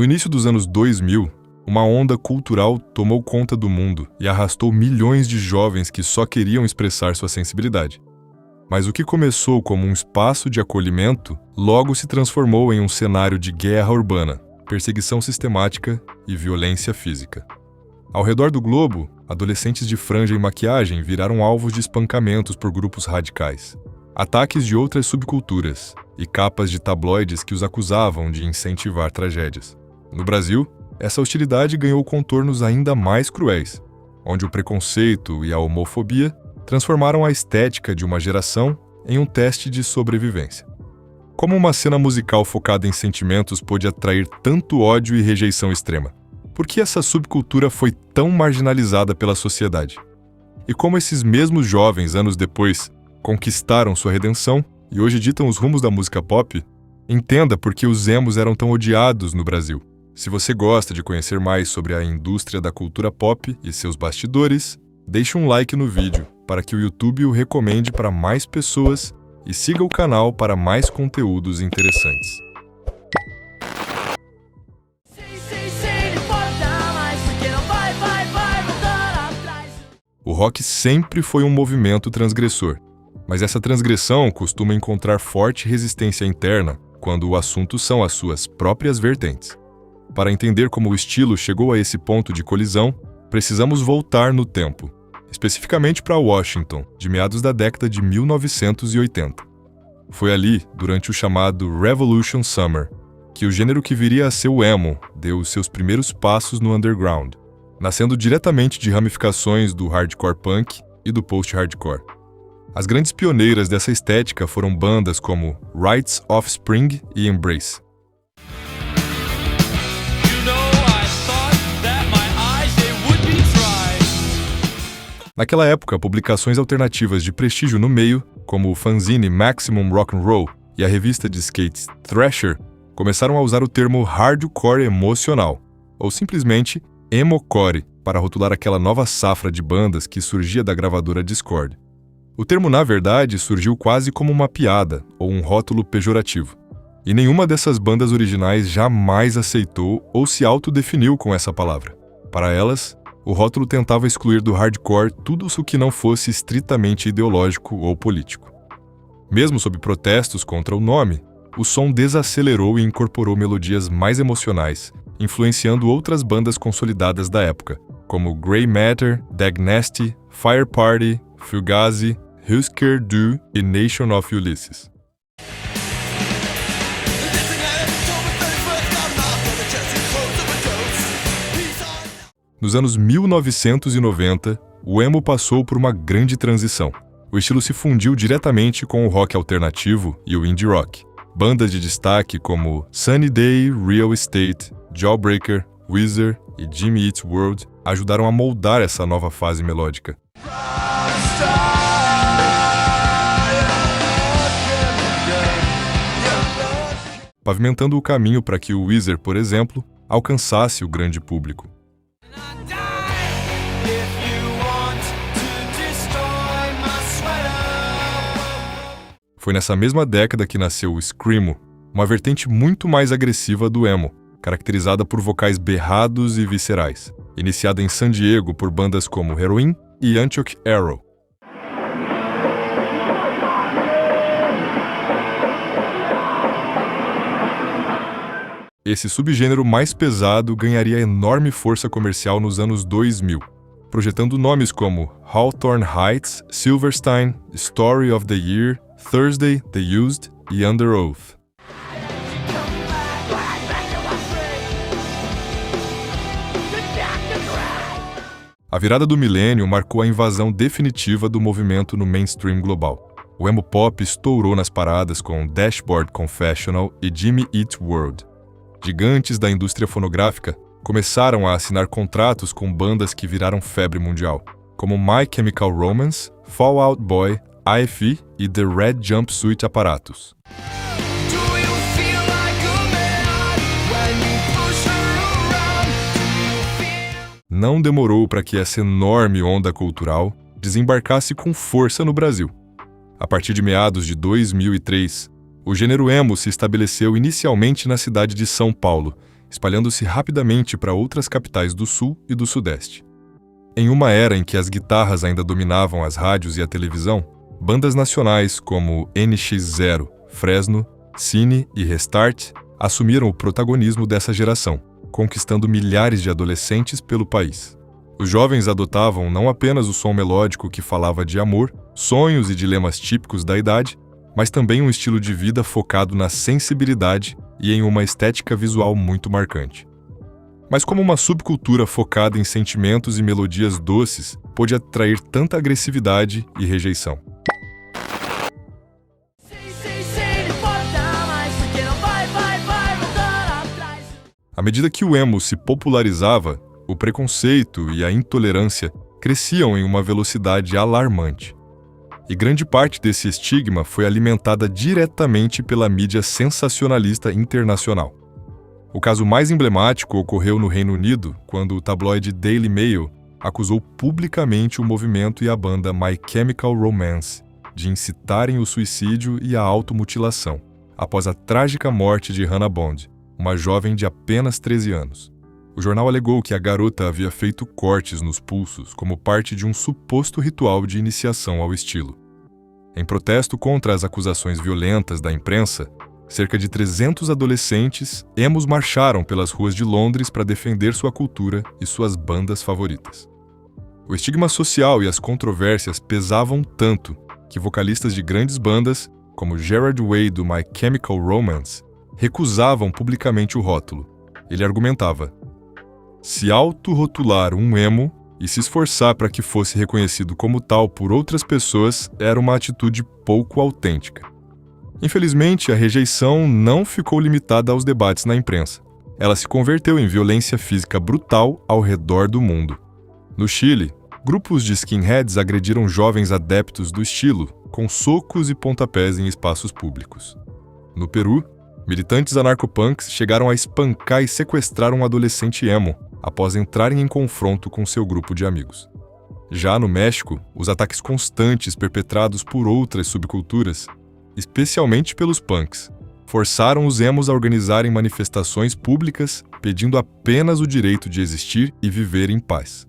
No início dos anos 2000, uma onda cultural tomou conta do mundo e arrastou milhões de jovens que só queriam expressar sua sensibilidade. Mas o que começou como um espaço de acolhimento, logo se transformou em um cenário de guerra urbana, perseguição sistemática e violência física. Ao redor do globo, adolescentes de franja e maquiagem viraram alvos de espancamentos por grupos radicais, ataques de outras subculturas e capas de tabloides que os acusavam de incentivar tragédias. No Brasil, essa hostilidade ganhou contornos ainda mais cruéis, onde o preconceito e a homofobia transformaram a estética de uma geração em um teste de sobrevivência. Como uma cena musical focada em sentimentos pôde atrair tanto ódio e rejeição extrema? Por que essa subcultura foi tão marginalizada pela sociedade? E como esses mesmos jovens, anos depois, conquistaram sua redenção e hoje ditam os rumos da música pop? Entenda por que os emos eram tão odiados no Brasil. Se você gosta de conhecer mais sobre a indústria da cultura pop e seus bastidores, deixe um like no vídeo para que o YouTube o recomende para mais pessoas e siga o canal para mais conteúdos interessantes. O rock sempre foi um movimento transgressor, mas essa transgressão costuma encontrar forte resistência interna quando o assunto são as suas próprias vertentes. Para entender como o estilo chegou a esse ponto de colisão, precisamos voltar no tempo, especificamente para Washington, de meados da década de 1980. Foi ali, durante o chamado Revolution Summer, que o gênero que viria a ser o emo deu os seus primeiros passos no underground, nascendo diretamente de ramificações do hardcore punk e do post-hardcore. As grandes pioneiras dessa estética foram bandas como Rites, Offspring e Embrace. Naquela época, publicações alternativas de prestígio no meio, como o fanzine Maximum Rock'n'Roll e a revista de skates Thrasher, começaram a usar o termo hardcore emocional, ou simplesmente emocore, para rotular aquela nova safra de bandas que surgia da gravadora Dischord. O termo, na verdade, surgiu quase como uma piada ou um rótulo pejorativo, e nenhuma dessas bandas originais jamais aceitou ou se autodefiniu com essa palavra. Para elas, o rótulo tentava excluir do hardcore tudo o que não fosse estritamente ideológico ou político. Mesmo sob protestos contra o nome, o som desacelerou e incorporou melodias mais emocionais, influenciando outras bandas consolidadas da época, como Grey Matter, Dag Nasty, Fire Party, Fugazi, Husker Du e Nation of Ulysses. Nos anos 1990, o emo passou por uma grande transição. O estilo se fundiu diretamente com o rock alternativo e o indie rock. Bandas de destaque como Sunny Day, Real Estate, Jawbreaker, Weezer e Jimmy Eat World ajudaram a moldar essa nova fase melódica. Pavimentando o caminho para que o Weezer, por exemplo, alcançasse o grande público. Foi nessa mesma década que nasceu o screamo, uma vertente muito mais agressiva do emo, caracterizada por vocais berrados e viscerais, iniciada em San Diego por bandas como Heroin e Antioch Arrow. Esse subgênero mais pesado ganharia enorme força comercial nos anos 2000, projetando nomes como Hawthorne Heights, Silverstein, Story of the Year, Thursday, The Used e Under Oath. A virada do milênio marcou a invasão definitiva do movimento no mainstream global. O emo pop estourou nas paradas com Dashboard Confessional e Jimmy Eat World. Gigantes da indústria fonográfica começaram a assinar contratos com bandas que viraram febre mundial, como My Chemical Romance, Fall Out Boy, AFI e The Red Jumpsuit Apparatus. Não demorou para que essa enorme onda cultural desembarcasse com força no Brasil. A partir de meados de 2003, o gênero emo se estabeleceu inicialmente na cidade de São Paulo, espalhando-se rapidamente para outras capitais do Sul e do Sudeste. Em uma era em que as guitarras ainda dominavam as rádios e a televisão, bandas nacionais como NX Zero, Fresno, Cine e Restart assumiram o protagonismo dessa geração, conquistando milhares de adolescentes pelo país. Os jovens adotavam não apenas o som melódico que falava de amor, sonhos e dilemas típicos da idade, mas também um estilo de vida focado na sensibilidade e em uma estética visual muito marcante. Mas como uma subcultura focada em sentimentos e melodias doces pôde atrair tanta agressividade e rejeição? À medida que o emo se popularizava, o preconceito e a intolerância cresciam em uma velocidade alarmante. E grande parte desse estigma foi alimentada diretamente pela mídia sensacionalista internacional. O caso mais emblemático ocorreu no Reino Unido, quando o tabloide Daily Mail acusou publicamente o movimento e a banda My Chemical Romance de incitarem o suicídio e a automutilação, após a trágica morte de Hannah Bond, uma jovem de apenas 13 anos. O jornal alegou que a garota havia feito cortes nos pulsos como parte de um suposto ritual de iniciação ao estilo. Em protesto contra as acusações violentas da imprensa, cerca de 300 adolescentes emos marcharam pelas ruas de Londres para defender sua cultura e suas bandas favoritas. O estigma social e as controvérsias pesavam tanto que vocalistas de grandes bandas, como Gerard Way do My Chemical Romance, recusavam publicamente o rótulo. Ele argumentava: se autorrotular um emo e se esforçar para que fosse reconhecido como tal por outras pessoas era uma atitude pouco autêntica. Infelizmente, a rejeição não ficou limitada aos debates na imprensa. Ela se converteu em violência física brutal ao redor do mundo. No Chile, grupos de skinheads agrediram jovens adeptos do estilo, com socos e pontapés em espaços públicos. No Peru, militantes anarcopunks chegaram a espancar e sequestrar um adolescente emo, após entrarem em confronto com seu grupo de amigos. Já no México, os ataques constantes perpetrados por outras subculturas, especialmente pelos punks, forçaram os emos a organizarem manifestações públicas pedindo apenas o direito de existir e viver em paz.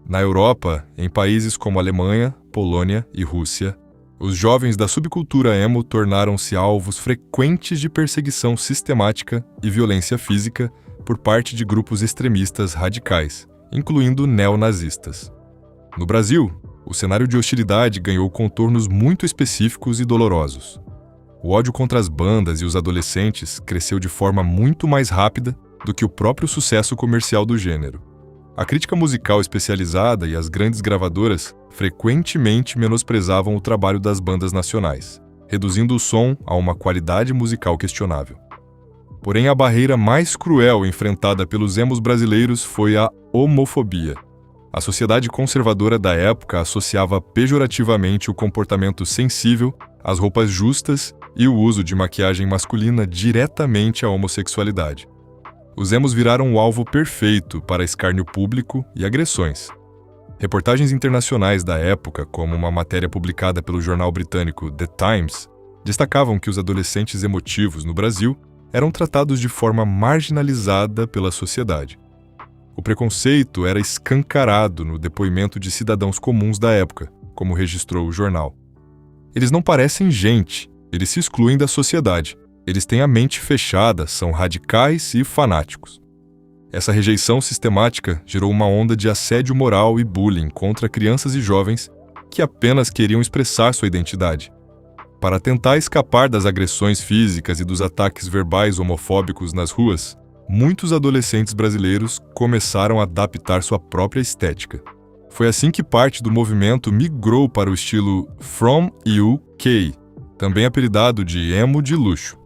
Na Europa, em países como Alemanha, Polônia e Rússia, os jovens da subcultura emo tornaram-se alvos frequentes de perseguição sistemática e violência física por parte de grupos extremistas radicais, incluindo neonazistas. No Brasil, o cenário de hostilidade ganhou contornos muito específicos e dolorosos. O ódio contra as bandas e os adolescentes cresceu de forma muito mais rápida do que o próprio sucesso comercial do gênero. A crítica musical especializada e as grandes gravadoras frequentemente menosprezavam o trabalho das bandas nacionais, reduzindo o som a uma qualidade musical questionável. Porém, a barreira mais cruel enfrentada pelos emos brasileiros foi a homofobia. A sociedade conservadora da época associava pejorativamente o comportamento sensível, as roupas justas e o uso de maquiagem masculina diretamente à homossexualidade. Os emos viraram o alvo perfeito para escárnio público e agressões. Reportagens internacionais da época, como uma matéria publicada pelo jornal britânico The Times, destacavam que os adolescentes emotivos no Brasil eram tratados de forma marginalizada pela sociedade. O preconceito era escancarado no depoimento de cidadãos comuns da época, como registrou o jornal. Eles não parecem gente, eles se excluem da sociedade. Eles têm a mente fechada, são radicais e fanáticos. Essa rejeição sistemática gerou uma onda de assédio moral e bullying contra crianças e jovens que apenas queriam expressar sua identidade. Para tentar escapar das agressões físicas e dos ataques verbais homofóbicos nas ruas, muitos adolescentes brasileiros começaram a adaptar sua própria estética. Foi assim que parte do movimento migrou para o estilo From UK, também apelidado de emo de luxo.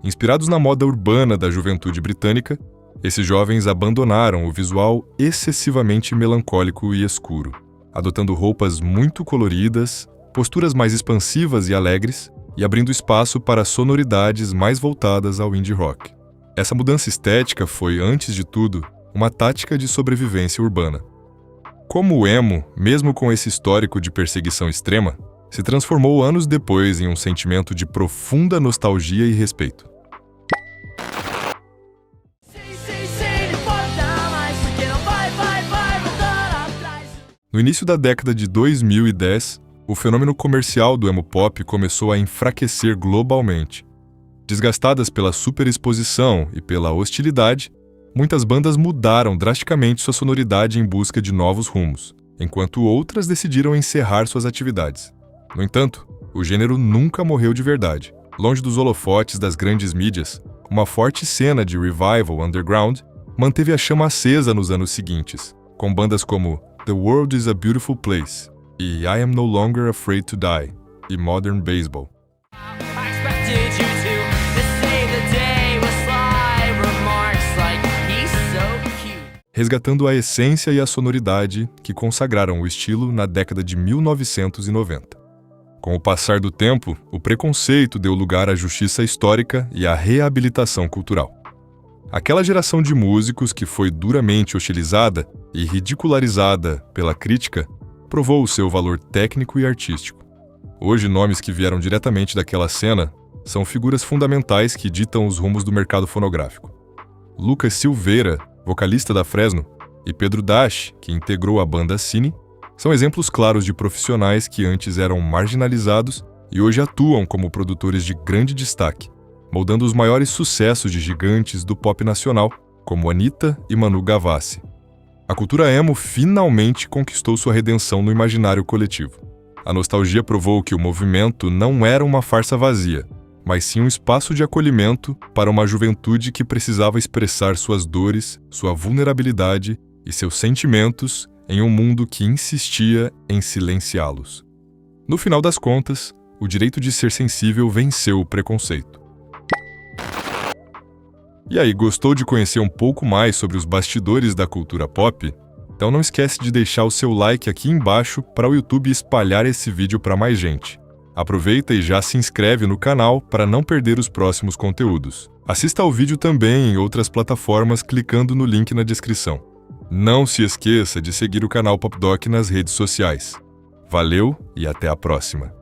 Inspirados na moda urbana da juventude britânica, esses jovens abandonaram o visual excessivamente melancólico e escuro, adotando roupas muito coloridas, posturas mais expansivas e alegres, e abrindo espaço para sonoridades mais voltadas ao indie rock. Essa mudança estética foi, antes de tudo, uma tática de sobrevivência urbana. Como o emo, mesmo com esse histórico de perseguição extrema, se transformou anos depois em um sentimento de profunda nostalgia e respeito. No início da década de 2010, o fenômeno comercial do emo pop começou a enfraquecer globalmente. Desgastadas pela superexposição e pela hostilidade, muitas bandas mudaram drasticamente sua sonoridade em busca de novos rumos, enquanto outras decidiram encerrar suas atividades. No entanto, o gênero nunca morreu de verdade. Longe dos holofotes das grandes mídias, uma forte cena de revival underground manteve a chama acesa nos anos seguintes, com bandas como The World is a Beautiful Place e I Am No Longer Afraid to Die e Modern Baseball. Resgatando a essência e a sonoridade que consagraram o estilo na década de 1990. Com o passar do tempo, o preconceito deu lugar à justiça histórica e à reabilitação cultural. Aquela geração de músicos que foi duramente hostilizada e ridicularizada pela crítica provou o seu valor técnico e artístico. Hoje, nomes que vieram diretamente daquela cena são figuras fundamentais que ditam os rumos do mercado fonográfico. Lucas Silveira, vocalista da Fresno, e Pedro Dash, que integrou a banda Cine, são exemplos claros de profissionais que antes eram marginalizados e hoje atuam como produtores de grande destaque, moldando os maiores sucessos de gigantes do pop nacional, como Anitta e Manu Gavassi. A cultura emo finalmente conquistou sua redenção no imaginário coletivo. A nostalgia provou que o movimento não era uma farsa vazia, mas sim um espaço de acolhimento para uma juventude que precisava expressar suas dores, sua vulnerabilidade e seus sentimentos em um mundo que insistia em silenciá-los. No final das contas, o direito de ser sensível venceu o preconceito. E aí, gostou de conhecer um pouco mais sobre os bastidores da cultura pop? Então não esquece de deixar o seu like aqui embaixo para o YouTube espalhar esse vídeo para mais gente. Aproveita e já se inscreve no canal para não perder os próximos conteúdos. Assista ao vídeo também em outras plataformas clicando no link na descrição. Não se esqueça de seguir o canal PopDoc nas redes sociais. Valeu e até a próxima!